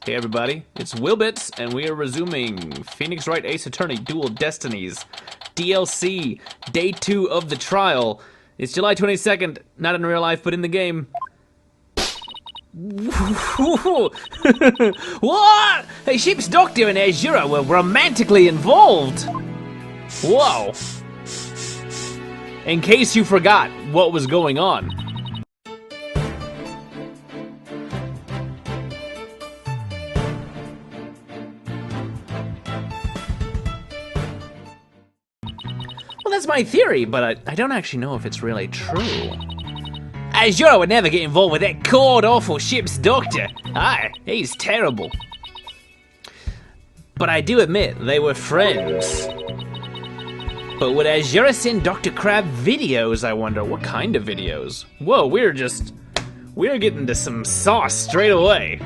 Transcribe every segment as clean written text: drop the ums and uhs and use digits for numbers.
Hey everybody, it's Willbits, and we are resuming Phoenix Wright Ace Attorney Dual Destinies DLC, Day 2 of the trial. It's July 22nd, not in real life, but in the game. What? Hey, Ship's Doctor and Azura were romantically involved. Whoa. In case you forgot what was going on. Well, that's my theory, but I don't actually know if it's really true. Azura would never get involved with that god-awful Ship's Doctor. He's terrible. But I do admit, they were friends. But would Azura send Dr. Crab videos, I wonder? What kind of videos? Whoa, we're getting to some sauce straight away.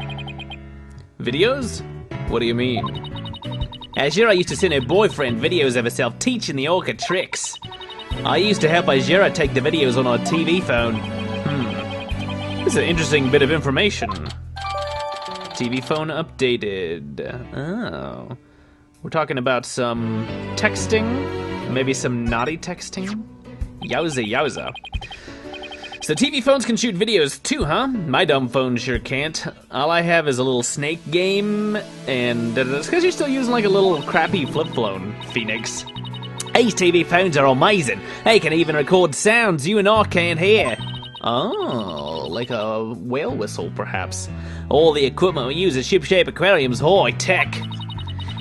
Videos? What do you mean? Azura used to send her boyfriend videos of herself teaching the orca tricks. I used to help Azura take the videos on her TV phone. This is an interesting bit of information. TV phone updated. Oh. We're talking about some texting? Maybe some naughty texting? Yowza yowza. So TV phones can shoot videos too, huh? My dumb phone sure can't. All I have is a little snake game, and it's because you're still using like a little crappy flip phone, Phoenix. These TV phones are amazing. They can even record sounds you and I can't hear. Oh, like a whale whistle, perhaps. All the equipment we use at ship-shape aquariums high tech.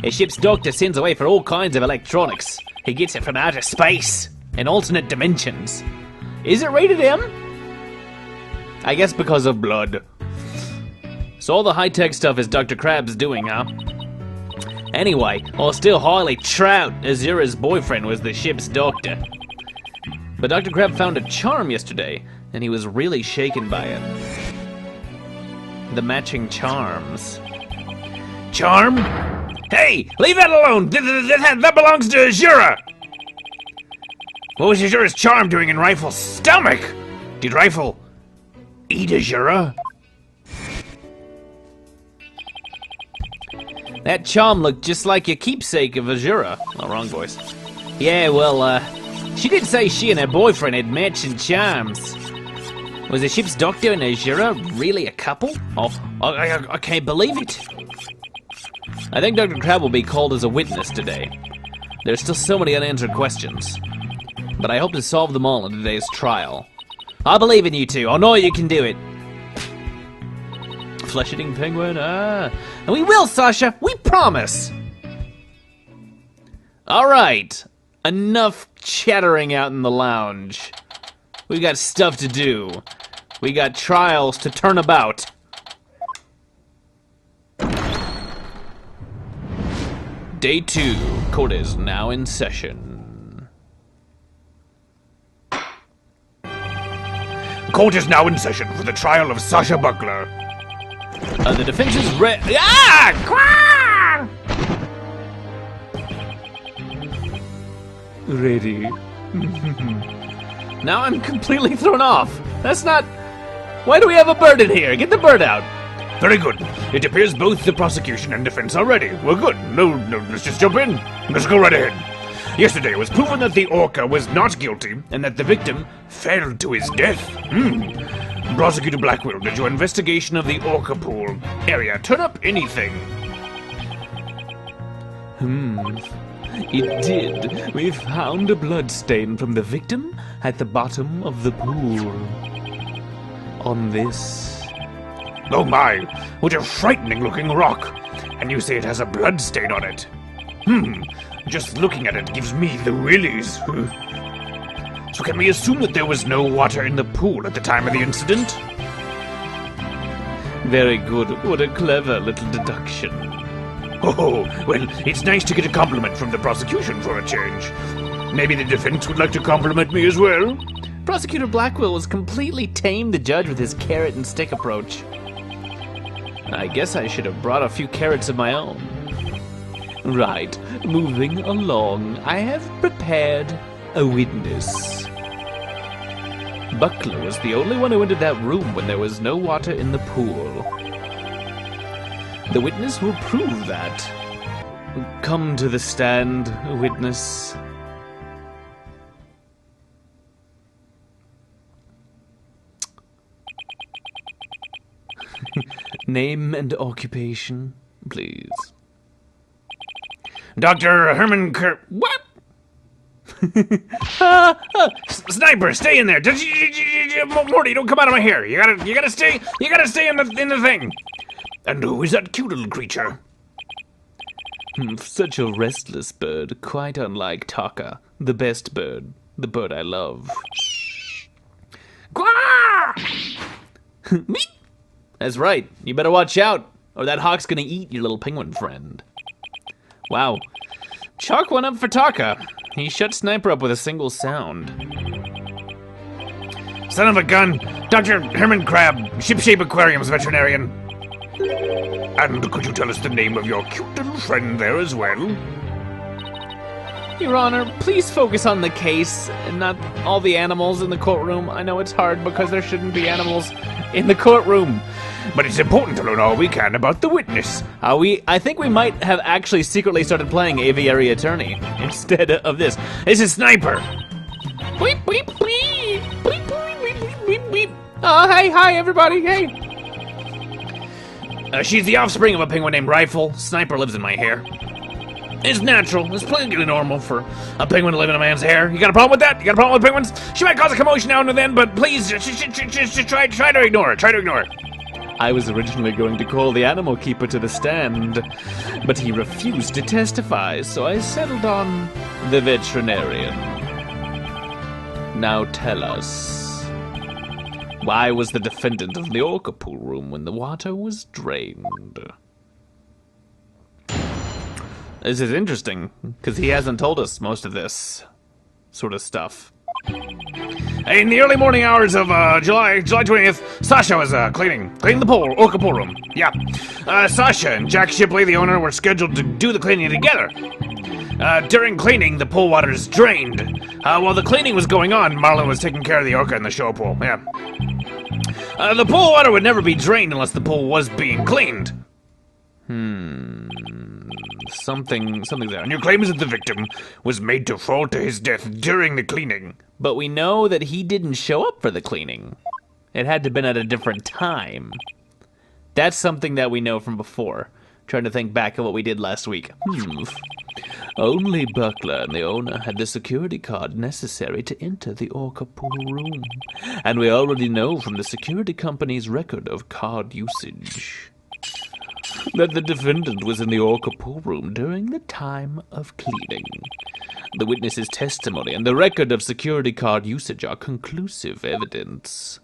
A ship's doctor sends away for all kinds of electronics. He gets it from outer space and alternate dimensions. Is it rated M? I guess because of blood. So all the high-tech stuff is Dr. Crab's doing, huh? Anyway, I'll still highly trout Azura's boyfriend was the ship's doctor. But Dr. Crab found a charm yesterday, and he was really shaken by it. The matching charms. Charm? Hey, leave that alone! That belongs to Azura! What was Azura's charm doing in Rifle's stomach? Did Rifle eat Azura? That charm looked just like your keepsake of Azura. Oh, wrong voice. Yeah, well, she did say she and her boyfriend had matching charms. Was the ship's doctor and Azura really a couple? Oh, I can't believe it. I think Dr. Crab will be called as a witness today. There's still so many unanswered questions, but I hope to solve them all in today's trial. I believe in you two. I know you can do it. Flesh-eating penguin, And we will, Sasha. We promise. All right. Enough chattering out in the lounge. We got stuff to do. We got trials to turn about. Day 2. Court is now in session. Court is now in session for the trial of Sasha Buckler. The defense is ready. Ready. Now I'm completely thrown off. That's not... Why do we have a bird in here? Get the bird out. Very good. It appears both the prosecution and defense are ready. We're good. No, let's just jump in. Let's go right ahead. Yesterday it was proven that the orca was not guilty and that the victim fell to his death. Prosecutor Blackwell, did your investigation of the orca pool area turn up anything? It did. We found a blood stain from the victim at the bottom of the pool. On this. Oh my, what a frightening looking rock. And you say it has a blood stain on it. Just looking at it gives me the willies. So can we assume that there was no water in the pool at the time of the incident? Very good. What a clever little deduction. Oh, well, it's nice to get a compliment from the prosecution for a change. Maybe the defense would like to compliment me as well? Prosecutor Blackwell was completely tamed the judge with his carrot and stick approach. I guess I should have brought a few carrots of my own. Right, moving along, I have prepared a witness. Buckler was the only one who entered that room when there was no water in the pool. The witness will prove that. Come to the stand, witness. Name and occupation, please. Dr. Herman Crab. What? Sniper, stay in there. Morty, don't come out of my hair. You gotta stay in the thing. And who is that cute little creature? Such a restless bird, quite unlike Taka, the best bird, the bird I love. That's right, you better watch out, or that hawk's gonna eat your little penguin friend. Wow, chalk one up for Taka. He shut Sniper up with a single sound. Son of a gun, Dr. Herman Crab, Shipshape Aquarium's veterinarian. And could you tell us the name of your cute little friend there as well? Your Honor, please focus on the case and not all the animals in the courtroom. I know it's hard because there shouldn't be animals in the courtroom. But it's important to learn all we can about the witness. I think we might have actually secretly started playing Aviary Attorney instead of this. This is Sniper. Bleep, bleep, bleep, bleep, bleep, bleep, bleep, bleep. Oh, hey, hi, everybody, hey. She's the offspring of a penguin named Rifle. Sniper lives in my hair. It's natural. It's plenty normal for a penguin to live in a man's hair. You got a problem with that? You got a problem with penguins? She might cause a commotion now and then, but please, try to ignore it. Try to ignore it. I was originally going to call the animal keeper to the stand, but he refused to testify, so I settled on the veterinarian. Now tell us, why was the defendant in the orca pool room when the water was drained? This is interesting, because he hasn't told us most of this sort of stuff. In the early morning hours of July 20th, Sasha was cleaning the orca pool room. Yeah. Sasha and Jack Shipley, the owner, were scheduled to do the cleaning together. During cleaning, the pool waters drained. While the cleaning was going on, Marlon was taking care of the orca in the show pool. Yeah. The pool water would never be drained unless the pool was being cleaned. Something there. And your claim is that the victim was made to fall to his death during the cleaning. But we know that he didn't show up for the cleaning. It had to have been at a different time. That's something that we know from before. Trying to think back at what we did last week. Only Buckler and the owner had the security card necessary to enter the orca pool room. And we already know from the security company's record of card usage that the defendant was in the orca pool room during the time of cleaning. The witness's testimony and the record of security card usage are conclusive evidence.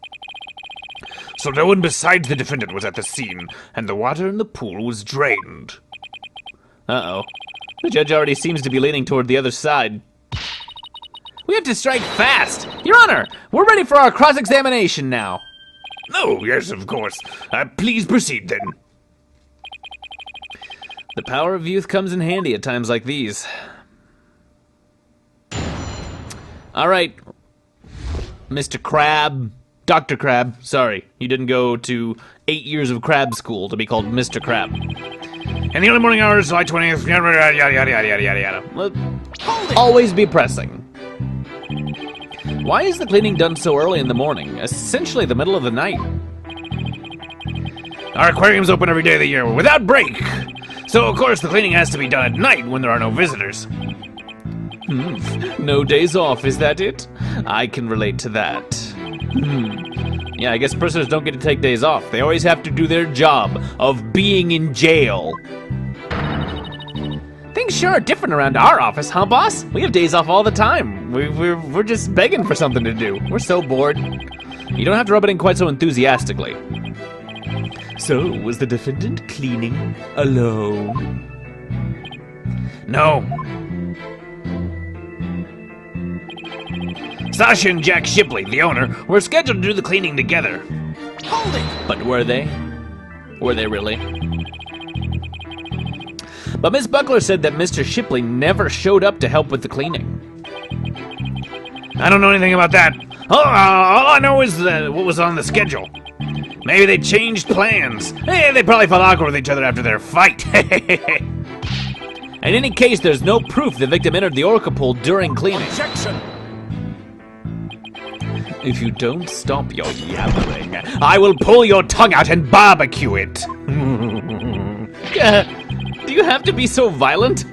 So no one besides the defendant was at the scene, and the water in the pool was drained. Uh-oh. The judge already seems to be leaning toward the other side. We have to strike fast! Your Honor, we're ready for our cross-examination now. Oh, yes, of course. Please proceed, then. The power of youth comes in handy at times like these. All right, Mr. Crab, Dr. Crab, sorry, you didn't go to 8 years of crab school to be called Mr. Crab. In the early morning hours, July 20th, yada, yada, yada, yada, yada. Always be pressing. Why is the cleaning done so early in the morning, essentially the middle of the night? Our aquarium's open every day of the year, without break. So, of course, the cleaning has to be done at night when there are no visitors. No days off, is that it? I can relate to that. Yeah, I guess prisoners don't get to take days off. They always have to do their job of being in jail. Things sure are different around our office, huh, boss? We have days off all the time. We're just begging for something to do. We're so bored. You don't have to rub it in quite so enthusiastically. So, was the defendant cleaning alone? No. Sasha and Jack Shipley, the owner, were scheduled to do the cleaning together. Hold it! But were they? Were they really? But Miss Buckler said that Mr. Shipley never showed up to help with the cleaning. I don't know anything about that. All I know is what was on the schedule. Maybe they changed plans. Hey, they probably felt awkward with each other after their fight. In any case, there's no proof the victim entered the orca pool during cleaning. Objection! If you don't stop your yabbering, I will pull your tongue out and barbecue it. do you have to be so violent?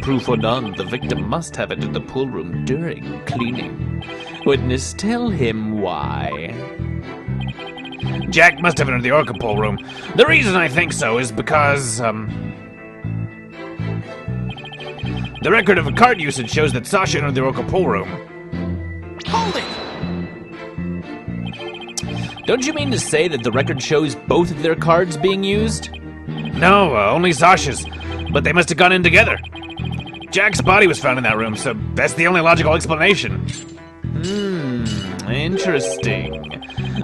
Proof or none, the victim must have entered the pool room during cleaning. Witness, tell him why. Jack must have entered the orca pool room. The reason I think so is because, the record of card usage shows that Sasha entered the orca pool room. Hold it! Don't you mean to say that the record shows both of their cards being used? No, only Sasha's. But they must have gone in together. Jack's body was found in that room, so that's the only logical explanation. Interesting.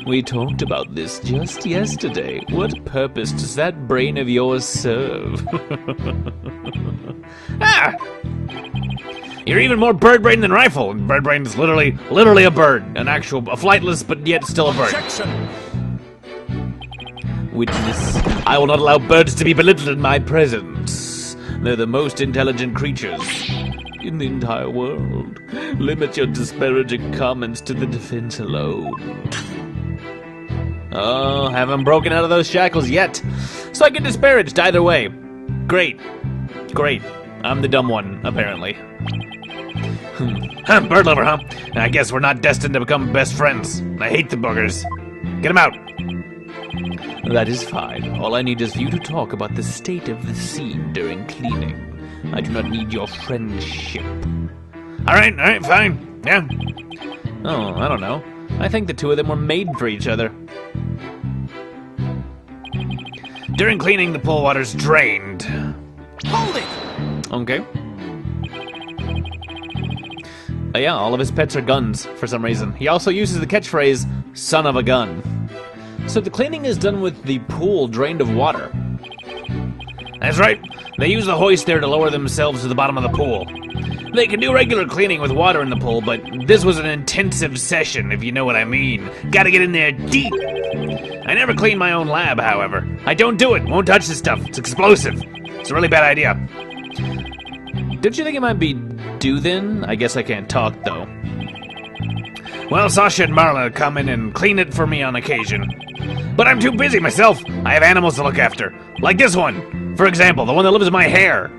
We talked about this just yesterday. What purpose does that brain of yours serve? Ah! You're even more bird brain than rifle. And bird brain is literally a bird. A flightless, but yet still a bird. Objection! Witness, I will not allow birds to be belittled in my presence. They're the most intelligent creatures in the entire world. Limit your disparaging comments to the defense alone. Oh, haven't broken out of those shackles yet. So I get disparaged either way. Great. I'm the dumb one, apparently. Bird lover, huh? I guess we're not destined to become best friends. I hate the buggers. Get them out. That is fine. All I need is for you to talk about the state of the scene during cleaning. I do not need your friendship. All right, fine. Yeah. Oh, I don't know. I think the two of them were made for each other. During cleaning, the pool water's drained. Hold it! Okay. Yeah, all of his pets are guns, for some reason. He also uses the catchphrase, son of a gun. So the cleaning is done with the pool drained of water. That's right. They use the hoist there to lower themselves to the bottom of the pool. They can do regular cleaning with water in the pool, but this was an intensive session, if you know what I mean. Gotta get in there deep. I never clean my own lab, however. I don't do it. Won't touch this stuff. It's explosive. It's a really bad idea. Don't you think it might be due then? I guess I can't talk, though. Well, Sasha and Marla come in and clean it for me on occasion. But I'm too busy myself. I have animals to look after. Like this one. For example, the one that lives in my hair.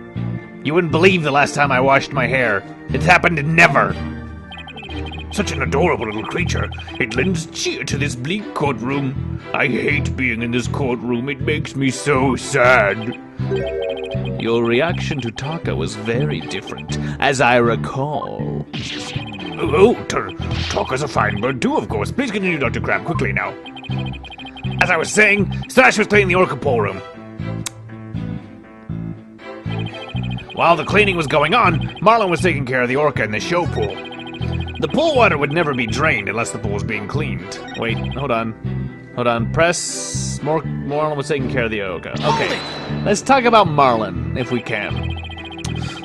You wouldn't believe the last time I washed my hair. It's happened never. Such an adorable little creature. It lends cheer to this bleak courtroom. I hate being in this courtroom. It makes me so sad. Your reaction to Taka was very different, as I recall. Taka's a fine bird too, of course. Please continue, Dr. Crab, quickly now. As I was saying, Slash was cleaning the orca pool room. While the cleaning was going on, Marlon was taking care of the orca in the show pool. The pool water would never be drained unless the pool was being cleaned. Wait, hold on. Press. Marlon was taking care of the orca. Okay, let's talk about Marlon, if we can.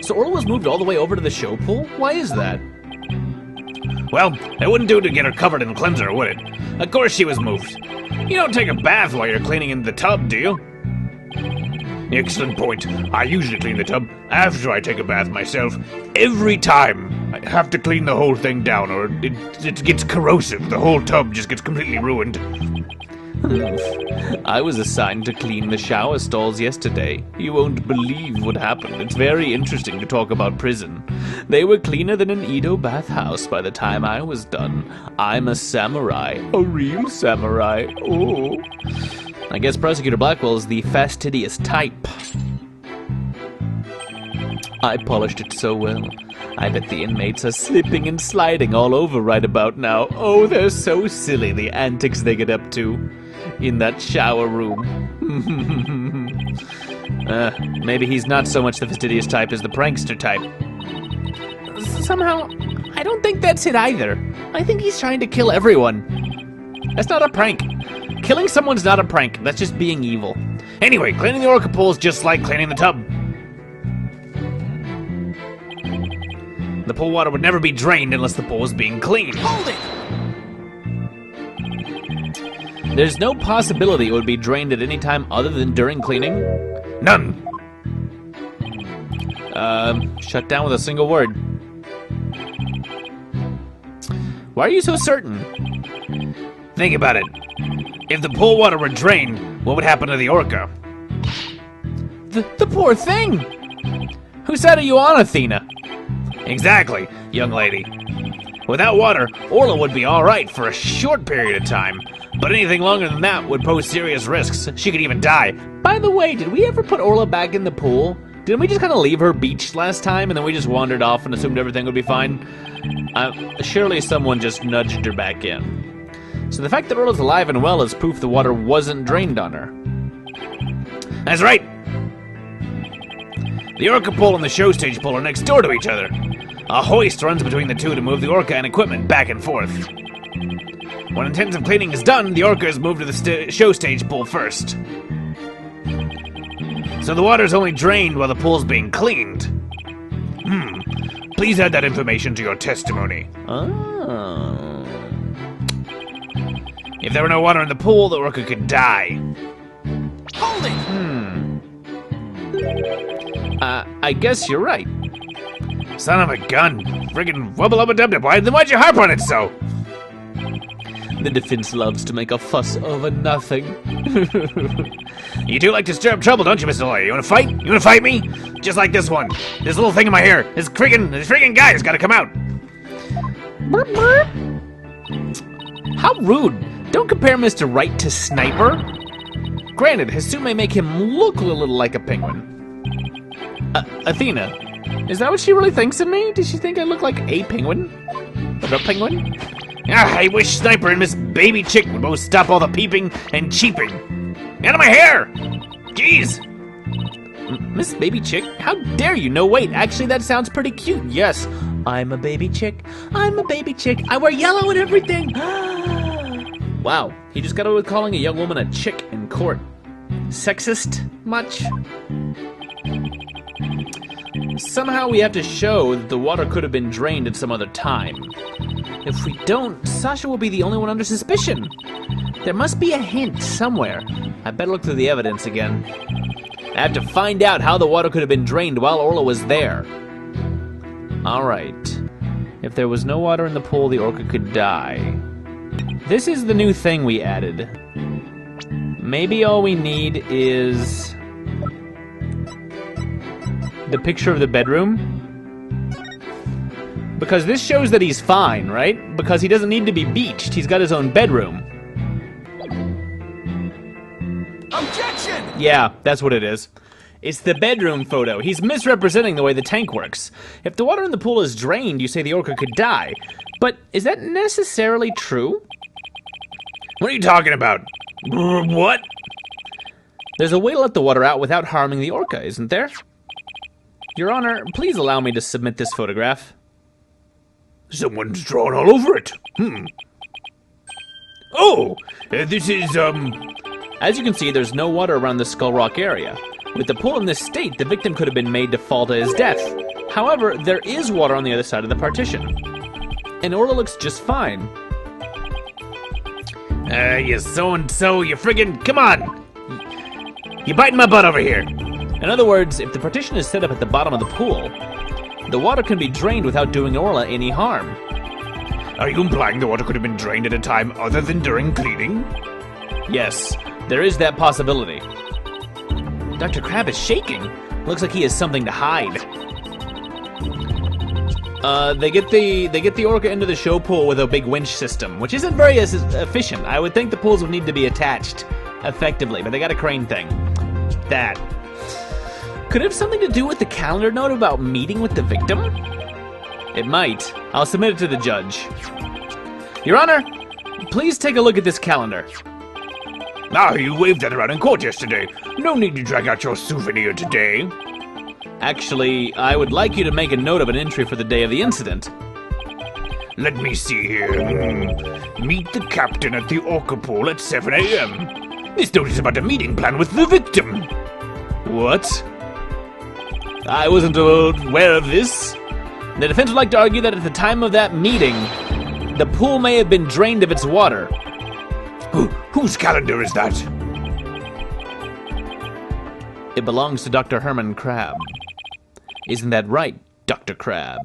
So Orla was moved all the way over to the show pool? Why is that? Well, it wouldn't do to get her covered in cleanser, would it? Of course she was moved. You don't take a bath while you're cleaning in the tub, do you? Excellent point. I usually clean the tub after I take a bath myself. Every time. I have to clean the whole thing down or it gets corrosive. The whole tub just gets completely ruined. I was assigned to clean the shower stalls yesterday. You won't believe what happened. It's very interesting to talk about prison. They were cleaner than an Edo bathhouse by the time I was done. I'm a samurai. A real samurai. Oh. I guess Prosecutor Blackwell is the fastidious type. I polished it so well. I bet the inmates are slipping and sliding all over right about now. Oh, they're so silly, the antics they get up to in that shower room. Maybe he's not so much the fastidious type as the prankster type. Somehow, I don't think that's it either. I think he's trying to kill everyone. That's not a prank. Killing someone's not a prank. That's just being evil. Anyway, cleaning the orca pool is just like cleaning the tub. The pool water would never be drained unless the pool was being cleaned. Hold it! There's no possibility it would be drained at any time other than during cleaning? None. Shut down with a single word. Why are you so certain? Think about it. If the pool water were drained, what would happen to the orca? The poor thing! Whose side are you on, Athena? Exactly, young lady. Without water, Orla would be alright for a short period of time, but anything longer than that would pose serious risks. She could even die. By the way, did we ever put Orla back in the pool? Didn't we just kind of leave her beached last time and then we just wandered off and assumed everything would be fine? Surely someone just nudged her back in. So the fact that Orla's alive and well is proof the water wasn't drained on her. That's right. The orca pool and the show stage pool are next door to each other. A hoist runs between the two to move the orca and equipment back and forth. When intensive cleaning is done, the orca is moved to the show stage pool first. So the water is only drained while the pool's being cleaned. Please add that information to your testimony. Oh. If there were no water in the pool, the orca could die. Hold it! I guess you're right. Son of a gun. Friggin' Wubba-lubba. Why'd you harp on it so? The defense loves to make a fuss over nothing. You do like to stir up trouble, don't you, Mr. Lawyer? You wanna fight? You wanna fight me? Just like this one. This little thing in my hair. This friggin' guy has gotta come out. How rude. Don't compare Mr. Right to Sniper. Granted, his suit may make him look a little like a penguin. Athena, is that what she really thinks of me? Does she think I look like a penguin? The penguin? I wish Sniper and Miss Baby Chick would both stop all the peeping and cheeping. Out of my hair! Jeez! Miss Baby Chick? How dare you? No, wait, actually that sounds pretty cute. Yes, I'm a baby chick. I'm a baby chick. I wear yellow and everything. Wow, he just got away with calling a young woman a chick in court. Sexist much? Somehow we have to show that the water could have been drained at some other time. If we don't, Sasha will be the only one under suspicion. There must be a hint somewhere. I better look through the evidence again. I have to find out how the water could have been drained while Orla was there. Alright. If there was no water in the pool, the orca could die. This is the new thing we added. Maybe all we need is the picture of the bedroom. Because this shows that he's fine, right? Because he doesn't need to be beached. He's got his own bedroom. Objection! Yeah, that's what it is. It's the bedroom photo. He's misrepresenting the way the tank works. If the water in the pool is drained, you say the orca could die. But is that necessarily true? What are you talking about? What? There's a way to let the water out without harming the orca, isn't there? Your Honor, please allow me to submit this photograph. Someone's drawn all over it. Oh, this is, As you can see, there's no water around the Skull Rock area. With the pool in this state, the victim could have been made to fall to his death. However, there is water on the other side of the partition. And Orla looks just fine. You so-and-so, you friggin', come on! You biting my butt over here. In other words, if the partition is set up at the bottom of the pool, the water can be drained without doing Orla any harm. Are you implying the water could have been drained at a time other than during cleaning? Yes, there is that possibility. Dr. Crab is shaking. Looks like he has something to hide. They get the orca into the show pool with a big winch system, which isn't very efficient. I would think the pools would need to be attached effectively, but they got a crane thing. That. Could it have something to do with the calendar note about meeting with the victim? It might. I'll submit it to the judge. Your Honor, please take a look at this calendar. Ah, you waved that around in court yesterday. No need to drag out your souvenir today. Actually, I would like you to make a note of an entry for the day of the incident. Let me see here. Meet the captain at the orca pool at 7 a.m. This note is about a meeting plan with the victim. What? I wasn't aware of this. The defense would like to argue that at the time of that meeting, the pool may have been drained of its water. Whose calendar is that? It belongs to Dr. Herman Crab. Isn't that right, Dr. Crab?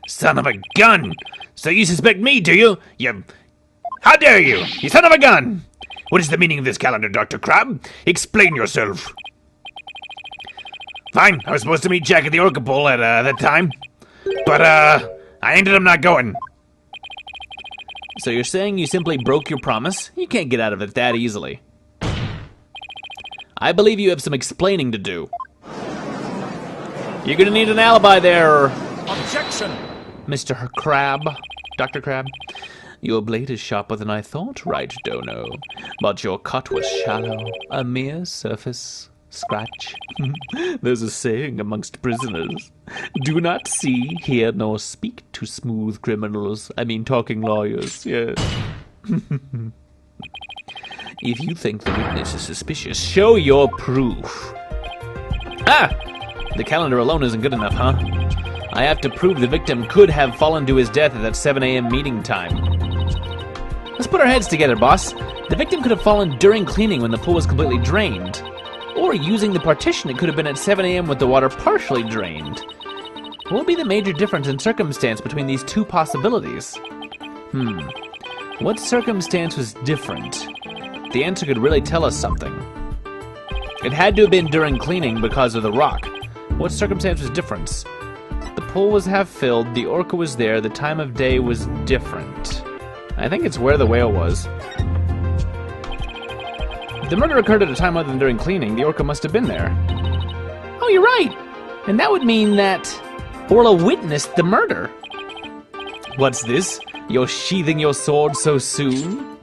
Son of a gun! So you suspect me, do you? How dare you! You son of a gun! What is the meaning of this calendar, Dr. Crab? Explain yourself. Fine, I was supposed to meet Jack at the Orca Bowl at that time. But, I ended up not going. So you're saying you simply broke your promise? You can't get out of it that easily. I believe you have some explaining to do. You're gonna need an alibi there, Objection! Mr. Crab. Dr. Crab. Your blade is sharper than I thought, right, Dono? But your cut was shallow, a mere surface scratch. There's a saying amongst prisoners. Do not see, hear, nor speak to smooth criminals. I mean talking lawyers, yes. If you think the witness is suspicious, show your proof. Ah! The calendar alone isn't good enough, huh? I have to prove the victim could have fallen to his death at that 7 a.m. meeting time. Let's put our heads together, boss. The victim could have fallen during cleaning when the pool was completely drained. Or using the partition, it could have been at 7 a.m. with the water partially drained. What would be the major difference in circumstance between these two possibilities? What circumstance was different? The answer could really tell us something. It had to have been during cleaning because of the rock. What circumstance was different? The pool was half filled, the orca was there, the time of day was different. I think it's where the whale was. If the murder occurred at a time other than during cleaning, the orca must have been there. Oh, you're right! And that would mean that Orla witnessed the murder. What's this? You're sheathing your sword so soon?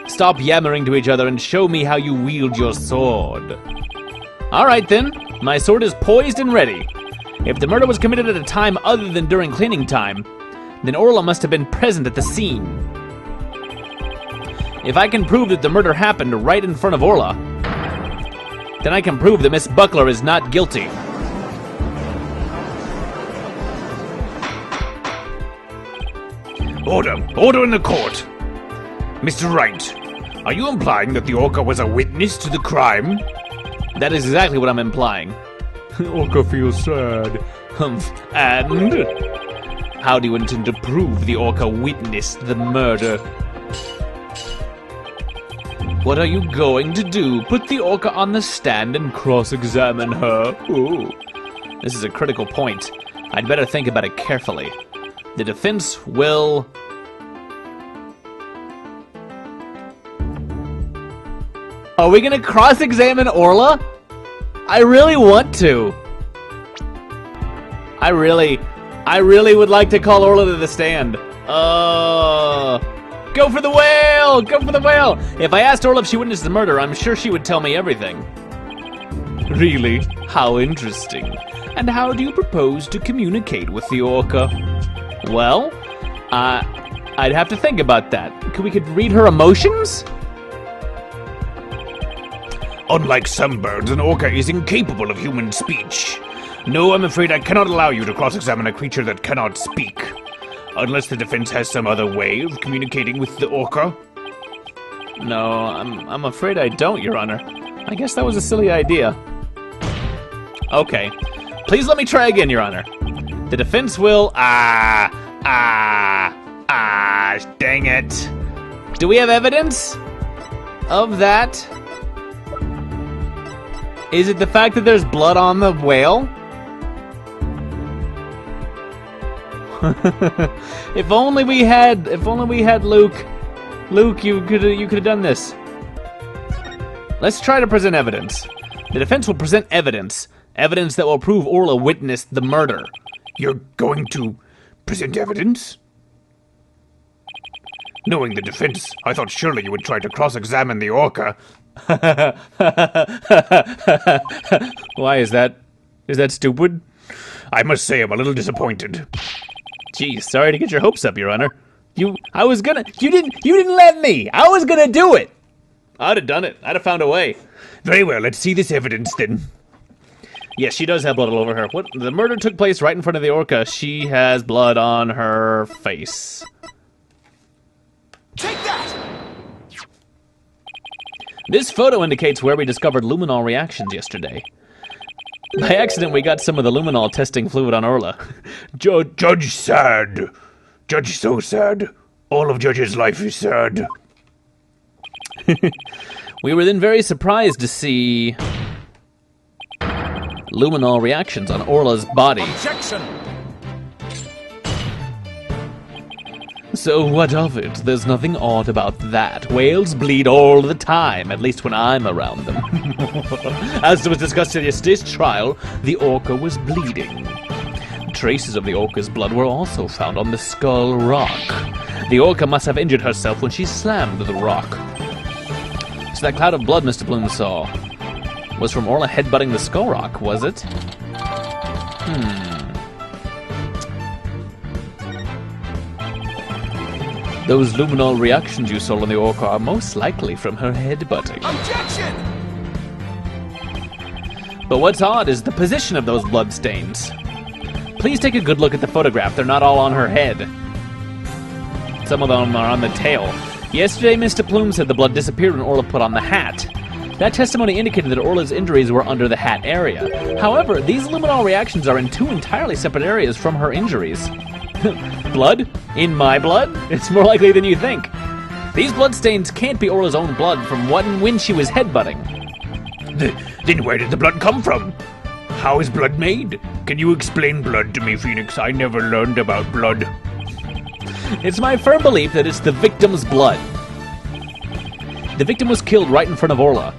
Stop yammering to each other and show me how you wield your sword. Alright then, my sword is poised and ready. If the murder was committed at a time other than during cleaning time, then Orla must have been present at the scene. If I can prove that the murder happened right in front of Orla, then I can prove that Miss Buckler is not guilty. Order in the court. Mr. Wright, are you implying that the orca was a witness to the crime? That is exactly what I'm implying. Orca feels sad. Humph. And? How do you intend to prove the orca witnessed the murder? What are you going to do? Put the orca on the stand and cross-examine her? Ooh. This is a critical point. I'd better think about it carefully. The defense will... Are we gonna cross-examine Orla? I really want to. I really would like to call Orla to the stand. Go for the whale! Go for the whale! If I asked Orla if she witnessed the murder, I'm sure she would tell me everything. Really? How interesting. And how do you propose to communicate with the orca? Well, I'd have to think about that. We could read her emotions? Unlike some birds, an orca is incapable of human speech. No, I'm afraid I cannot allow you to cross-examine a creature that cannot speak. Unless the defense has some other way of communicating with the orca. No, I'm afraid I don't, Your Honor. I guess that was a silly idea. Okay. Please let me try again, Your Honor. The defense will... dang it. Do we have evidence of that? Is it the fact that there's blood on the whale? If only we had Luke. Luke, you could have done this. Let's try to present evidence. The defense will present evidence that will prove Orla witnessed the murder. You're going to present evidence? Knowing the defense, I thought surely you would try to cross-examine the orca. Why is that? Is that stupid? I must say I'm a little disappointed. Gee, sorry to get your hopes up, Your Honor. You didn't let me. I was gonna do it. I'd have done it. I'd have found a way. Very well, let's see this evidence then. Yes, she does have blood all over her. What? The murder took place right in front of the orca. She has blood on her face. Take that! This photo indicates where we discovered luminol reactions yesterday. By accident, we got some of the luminol testing fluid on Orla. Judge sad. Judge so sad. All of Judge's life is sad. We were then very surprised to see luminol reactions on Orla's body. Objection! So what of it? There's nothing odd about that. Whales bleed all the time, at least when I'm around them. As was discussed in yesterday's trial, the orca was bleeding. Traces of the orca's blood were also found on the skull rock. The orca must have injured herself when she slammed the rock. So that cloud of blood Mr. Bloom saw was from Orla headbutting the skull rock, was it? Those luminol reactions you saw on the orca are most likely from her headbutting. Objection! But what's odd is the position of those bloodstains. Please take a good look at the photograph. They're not all on her head. Some of them are on the tail. Yesterday, Mr. Plume said the blood disappeared when Orla put on the hat. That testimony indicated that Orla's injuries were under the hat area. However, these luminol reactions are in two entirely separate areas from her injuries. Blood? In my blood? It's more likely than you think. These bloodstains can't be Orla's own blood from when she was headbutting. Then where did the blood come from? How is blood made? Can you explain blood to me, Phoenix? I never learned about blood. It's my firm belief that it's the victim's blood. The victim was killed right in front of Orla.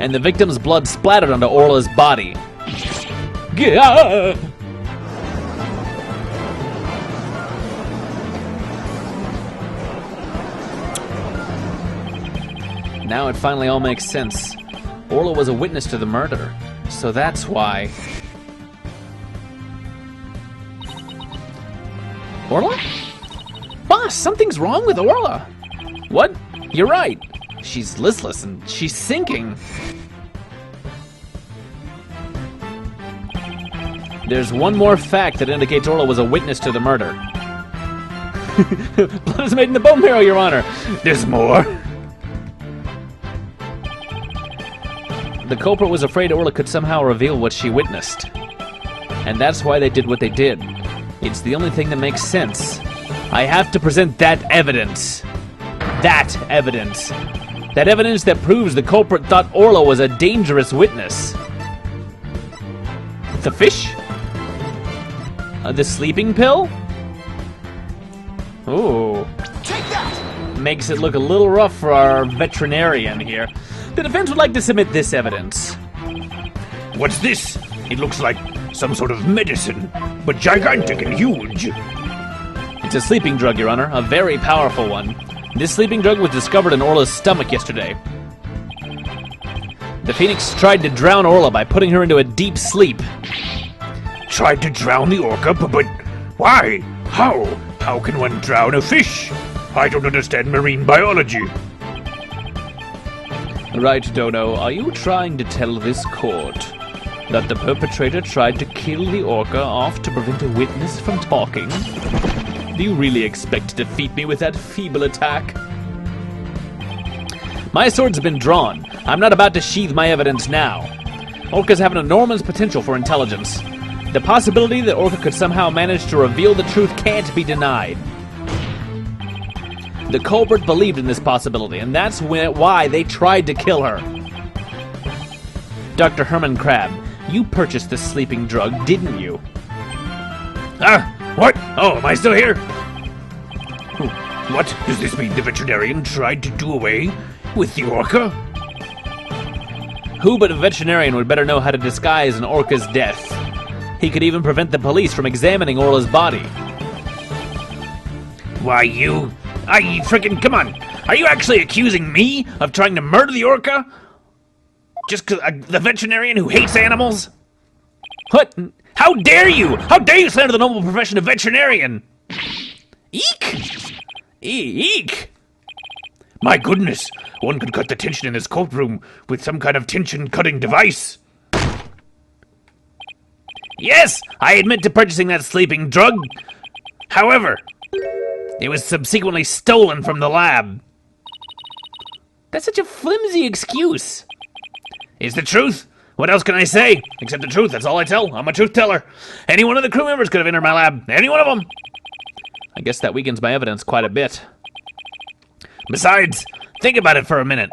And the victim's blood splattered onto Orla's body. Gah! Now it finally all makes sense. Orla was a witness to the murder, so that's why... Orla? Boss, something's wrong with Orla. What? You're right. She's listless and she's sinking. There's one more fact that indicates Orla was a witness to the murder. Blood is made in the bone marrow, Your Honor. There's more. The culprit was afraid Orla could somehow reveal what she witnessed. And that's why they did what they did. It's the only thing that makes sense. I have to present that evidence. That evidence. That evidence that proves the culprit thought Orla was a dangerous witness. The fish? The sleeping pill? Ooh. Take that! Makes it look a little rough for our veterinarian here. The defense would like to submit this evidence. What's this? It looks like some sort of medicine, but gigantic and huge. It's a sleeping drug, Your Honor, a very powerful one. This sleeping drug was discovered in Orla's stomach yesterday. The Phoenix tried to drown Orla by putting her into a deep sleep. Tried to drown the orca, but why? How? How can one drown a fish? I don't understand marine biology. Right, Dono, are you trying to tell this court that the perpetrator tried to kill the orca off to prevent a witness from talking? Do you really expect to defeat me with that feeble attack? My sword's been drawn. I'm not about to sheathe my evidence now. Orcas have an enormous potential for intelligence. The possibility that Orca could somehow manage to reveal the truth can't be denied. The culprit believed in this possibility, and that's why they tried to kill her. Dr. Herman Crab, you purchased this sleeping drug, didn't you? What? Oh, am I still here? What? Does this mean the veterinarian tried to do away with the orca? Who but a veterinarian would better know how to disguise an orca's death? He could even prevent the police from examining Orla's body. Why, come on! Are you actually accusing me of trying to murder the orca? Just 'cause the veterinarian who hates animals? What? How dare you! How dare you slander the noble profession of veterinarian? Eek! Eek! My goodness, one could cut the tension in this courtroom with some kind of tension-cutting device. Yes, I admit to purchasing that sleeping drug. However, It was subsequently stolen from the lab. That's such a flimsy excuse. It's the truth. What else can I say? Except the truth, that's all I tell. I'm a truth teller. Any one of the crew members could have entered my lab. Any one of them. I guess that weakens my evidence quite a bit. Besides, think about it for a minute.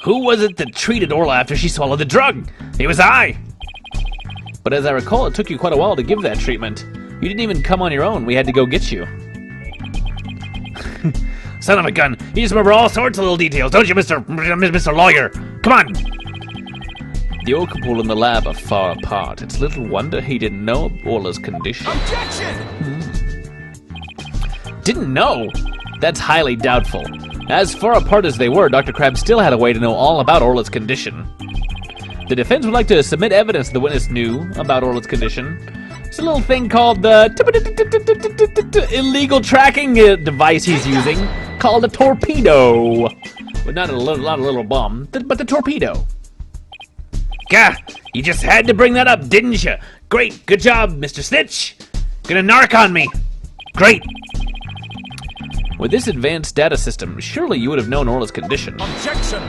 Who was it that treated Orla after she swallowed the drug? It was I. But as I recall, it took you quite a while to give that treatment. You didn't even come on your own. We had to go get you. Son of a gun. You just remember all sorts of little details, don't you, Mr. Lawyer? Come on. The orca pool and the lab are far apart. It's little wonder he didn't know of Orla's condition. Objection! Didn't know? That's highly doubtful. As far apart as they were, Dr. Crab still had a way to know all about Orla's condition. The defense would like to submit evidence the witness knew about Orla's condition. It's a little thing called the illegal tracking device he's using, called a torpedo. But not a little bomb, but the torpedo. Gah, you just had to bring that up, didn't you? Great, good job, Mr. Snitch. Gonna narc on me. Great. With this advanced data system, surely you would have known Orla's condition. Objection!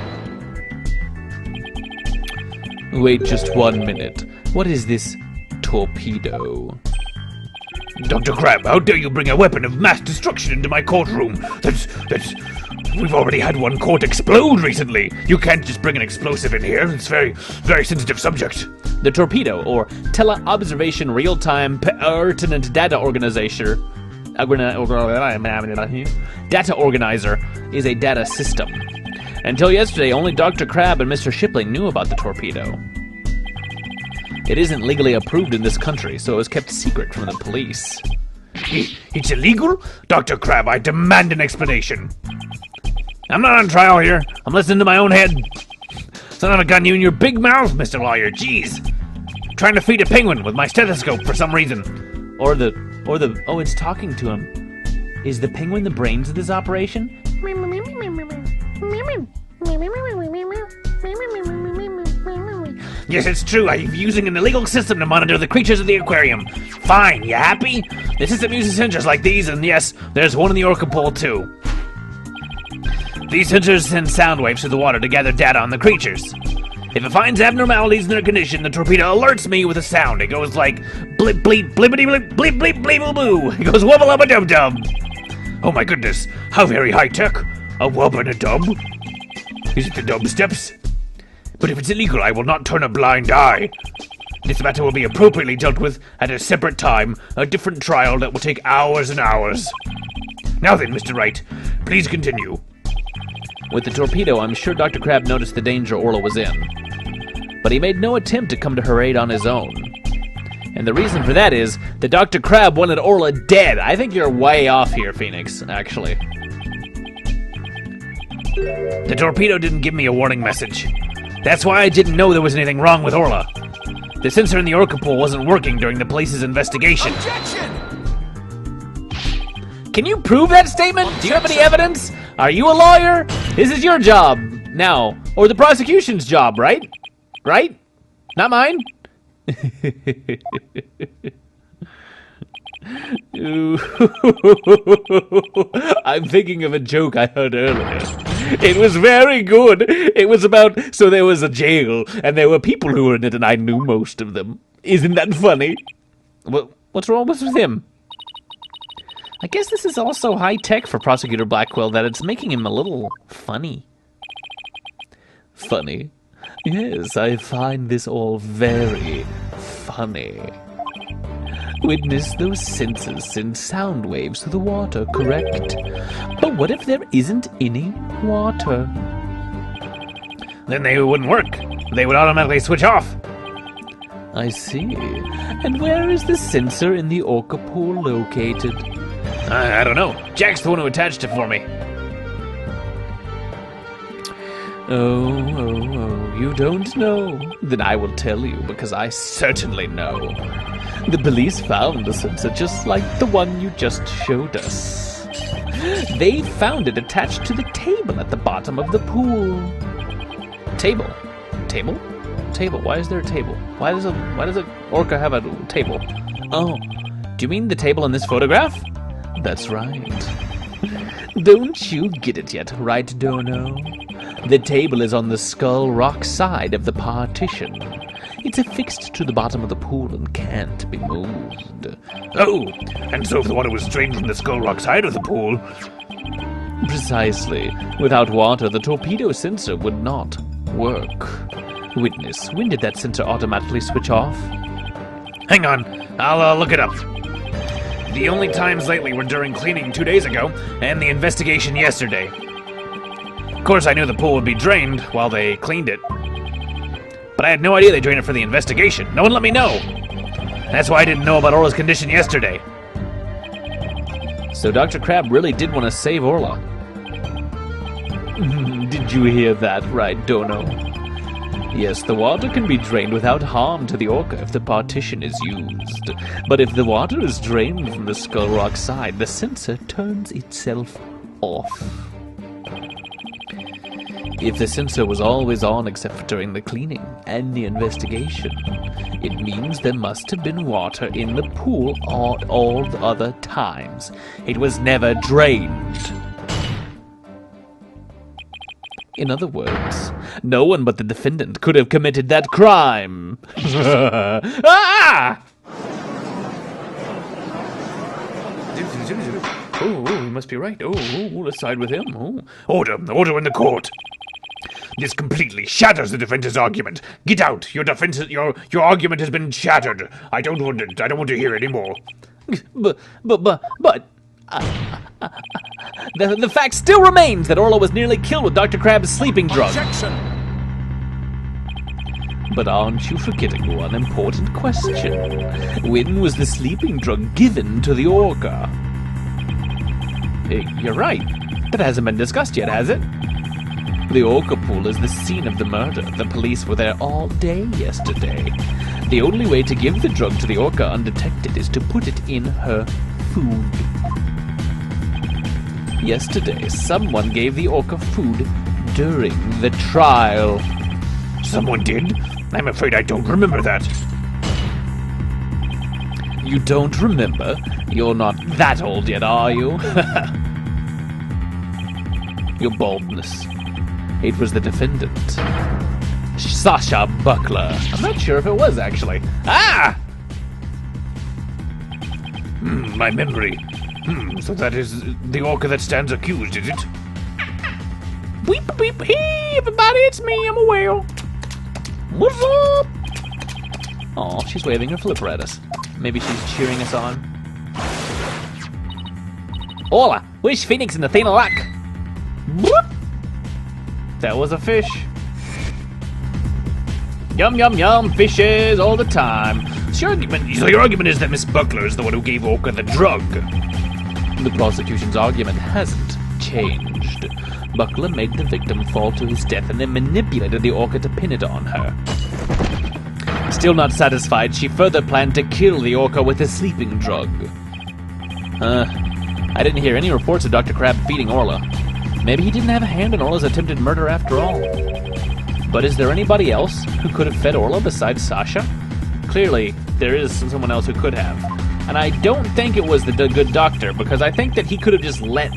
Wait just 1 minute. What is this torpedo? Dr. Crab, how dare you bring a weapon of mass destruction into my courtroom? That's... We've already had one court explode recently. You can't just bring an explosive in here. It's very sensitive subject. The torpedo, or Tele-Observation Real-Time Pertinent Data Organizer, Data Organizer, is a data system. Until yesterday, only Dr. Crab and Mr. Shipley knew about the torpedo. It isn't legally approved in this country, so it was kept secret from the police. It's illegal? Dr. Crab, I demand an explanation. I'm not on trial here. I'm listening to my own head. Son of a gun, you and your big mouth, Mr. Lawyer. Jeez. Trying to feed a penguin with my stethoscope for some reason. Oh, it's talking to him. Is the penguin the brains of this operation? Yes, it's true. I'm using an illegal system to monitor the creatures of the aquarium. Fine, you happy? The system uses sensors like these, and yes, there's one in the orca pool too. These sensors send sound waves through the water to gather data on the creatures. If it finds abnormalities in their condition, the torpedo alerts me with a sound. It goes like blip bleep blippity blip bleep bleep bleep boo. It goes wubba-lubba dub dub. Oh my goodness, how very high tech. A wub and a dub? Is it the dub steps? But if it's illegal, I will not turn a blind eye. This matter will be appropriately dealt with at a separate time, a different trial that will take hours and hours. Now then, Mr. Wright, please continue. With the torpedo, I'm sure Dr. Crab noticed the danger Orla was in. But he made no attempt to come to her aid on his own. And the reason for that is that Dr. Crab wanted Orla dead. I think you're way off here, Phoenix, actually. The torpedo didn't give me a warning message. That's why I didn't know there was anything wrong with Orla. The sensor in the orca pool wasn't working during the police's investigation. Objection! Can you prove that statement? Do you have any evidence? Are you a lawyer? This is your job now, or the prosecution's job, right? Right? Not mine? I'm thinking of a joke I heard earlier. It was very good. It was about, so there was a jail, and there were people who were in it, and I knew most of them. Isn't that funny? What's wrong with him? I guess this is also high-tech for Prosecutor Blackwell, that it's making him a little funny. Funny? Yes, I find this all very funny. Witness, those sensors send sound waves through the water, correct? But what if there isn't any water? Then they wouldn't work. They would automatically switch off. I see. And where is the sensor in the orca pool located? I don't know. Jack's the one who attached it for me. Oh, you don't know? Then I will tell you, because I certainly know. The police found the sensor just like the one you just showed us. They found it attached to the table at the bottom of the pool. Table? Table? Table. Why is there a table? Why does a orca have a table? Oh, do you mean the table in this photograph? That's right. Don't you get it yet, right, Dono? The table is on the Skull Rock side of the partition. It's affixed to the bottom of the pool and can't be moved. Oh, and so if the water was drained from the Skull Rock side of the pool... Precisely. Without water, the torpedo sensor would not work. Witness, when did that sensor automatically switch off? Hang on, I'll look it up. The only times lately were during cleaning 2 days ago, and the investigation yesterday. Of course, I knew the pool would be drained while they cleaned it. But I had no idea they drained it for the investigation. No one let me know. That's why I didn't know about Orla's condition yesterday. So Dr. Crab really did want to save Orla. Did you hear that right, Dono? Yes, the water can be drained without harm to the orca if the partition is used. But if the water is drained from the Skull Rock side, the sensor turns itself off. If the sensor was always on except for during the cleaning and the investigation, it means there must have been water in the pool all the other times. It was never drained. In other words, no one but the defendant could have committed that crime. Ah! Oh, he must be right. Oh, let's side with him. Oh. Order in the court. This completely shatters the defense's argument. Get out. Your argument has been shattered. I don't want to hear anymore. But the fact still remains that Orla was nearly killed with Dr. Crab's sleeping drug. Objection! But aren't you forgetting one important question? When was the sleeping drug given to the orca? Hey, you're right. That hasn't been discussed yet, has it? The orca pool is the scene of the murder. The police were there all day yesterday. The only way to give the drug to the orca undetected is to put it in her food. Yesterday, someone gave the orca food during the trial. Someone did? I'm afraid I don't remember that. You don't remember? You're not that old yet, are you? Your baldness. It was the defendant, Sasha Buckler. I'm not sure if it was, actually. Ah! My memory. So that is the orca that stands accused, is it? Beep, beep, hey, everybody, it's me, I'm a whale. What's up? Oh, she's waving her flipper at us. Maybe she's cheering us on. Hola, where's Phoenix and Athena Luck? Whoop! That was a fish. Yum, yum, yum, fishes all the time. So your argument is that Miss Buckler is the one who gave Orca the drug? The prosecution's argument hasn't changed. Buckler made the victim fall to his death and then manipulated the orca to pin it on her. Still not satisfied, she further planned to kill the orca with a sleeping drug. I didn't hear any reports of Dr. Crab feeding Orla. Maybe he didn't have a hand in Orla's attempted murder after all. But is there anybody else who could have fed Orla besides Sasha? Clearly, there is someone else who could have. And I don't think it was the good doctor, because I think that he could have just let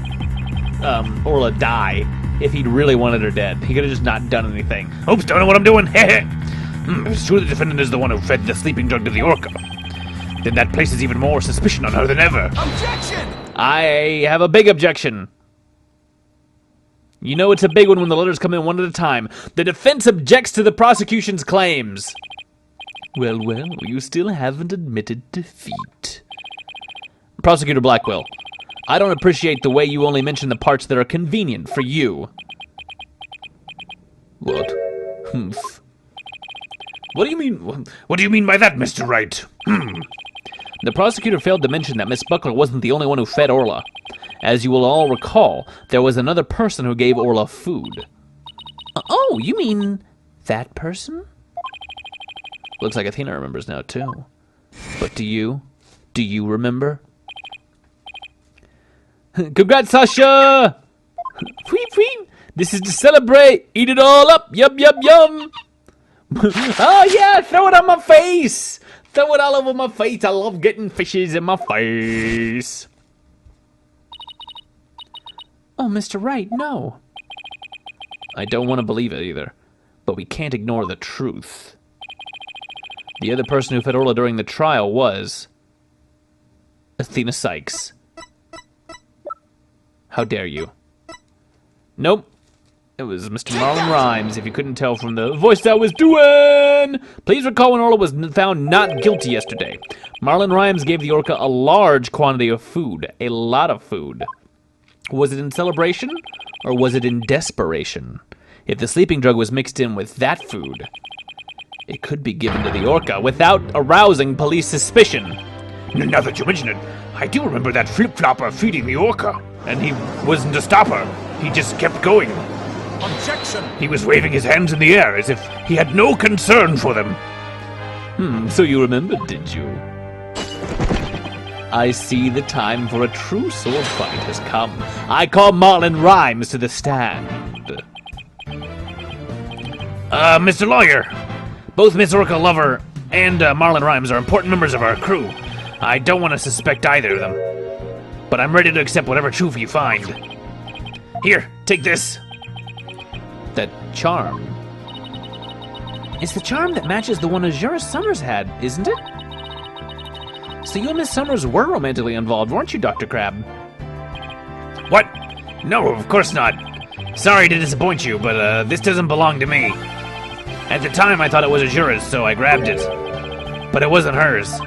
Orla die if he'd really wanted her dead. He could have just not done anything. Oops, don't know what I'm doing. If it's true the defendant is the one who fed the sleeping drug to the orca, then that places even more suspicion on her than ever. Objection! I have a big objection. You know it's a big one when the letters come in one at a time. The defense objects to the prosecution's claims. Well, you still haven't admitted defeat. Prosecutor Blackwell, I don't appreciate the way you only mention the parts that are convenient for you. What? Humph. What do you mean? What do you mean by that, Mr. Wright? The prosecutor failed to mention that Miss Buckler wasn't the only one who fed Orla. As you will all recall, there was another person who gave Orla food. Oh, you mean that person? Looks like Athena remembers now, too. But do you? Do you remember? Congrats, Sasha! Wheep, wheep! This is to celebrate! Eat it all up! Yum, yum, yum! Oh, yeah! Throw it on my face! Throw it all over my face! I love getting fishes in my face! Oh, Mr. Wright, no. I don't want to believe it either, but we can't ignore the truth. The other person who fed Orla during the trial was Athena Sykes. How dare you? Nope. It was Mr. Marlon Rhymes, if you couldn't tell from the voice I was doing. Please recall when Orla was found not guilty yesterday. Marlon Rhymes gave the orca a large quantity of food. A lot of food. Was it in celebration, or was it in desperation? If the sleeping drug was mixed in with that food, it could be given to the orca without arousing police suspicion. Now that you mention it, I do remember that flip-flopper feeding the orca, and he wasn't a stopper. He just kept going. Objection! He was waving his hands in the air as if he had no concern for them. So you remembered, did you? I see the time for a true sword fight has come. I call Marlon Rhymes to the stand. Mr. Lawyer, both Miss Orca Lover and Marlon Rhymes are important members of our crew. I don't want to suspect either of them, but I'm ready to accept whatever truth you find. Here, take this. That charm. It's the charm that matches the one Azura Summers had, isn't it? So you and Miss Summers were romantically involved, weren't you, Dr. Crab? What? No, of course not. Sorry to disappoint you, but this doesn't belong to me. At the time, I thought it was Azura's, so I grabbed it. But it wasn't hers.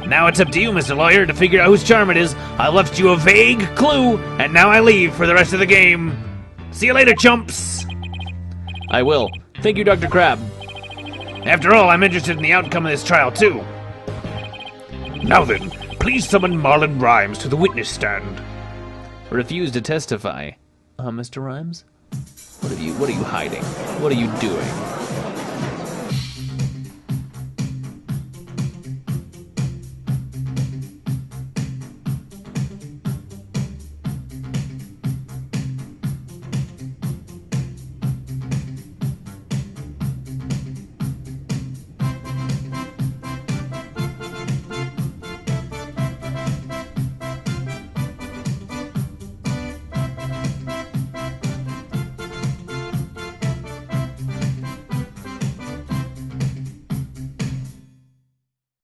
Now it's up to you, Mr. Lawyer, to figure out whose charm it is. I left you a vague clue, and now I leave for the rest of the game. See you later, chumps! I will. Thank you, Dr. Crab. After all, I'm interested in the outcome of this trial, too. Now then, please summon Marlon Rhymes to the witness stand. Refuse to testify. Mr. Rhymes? What are you hiding? What are you doing?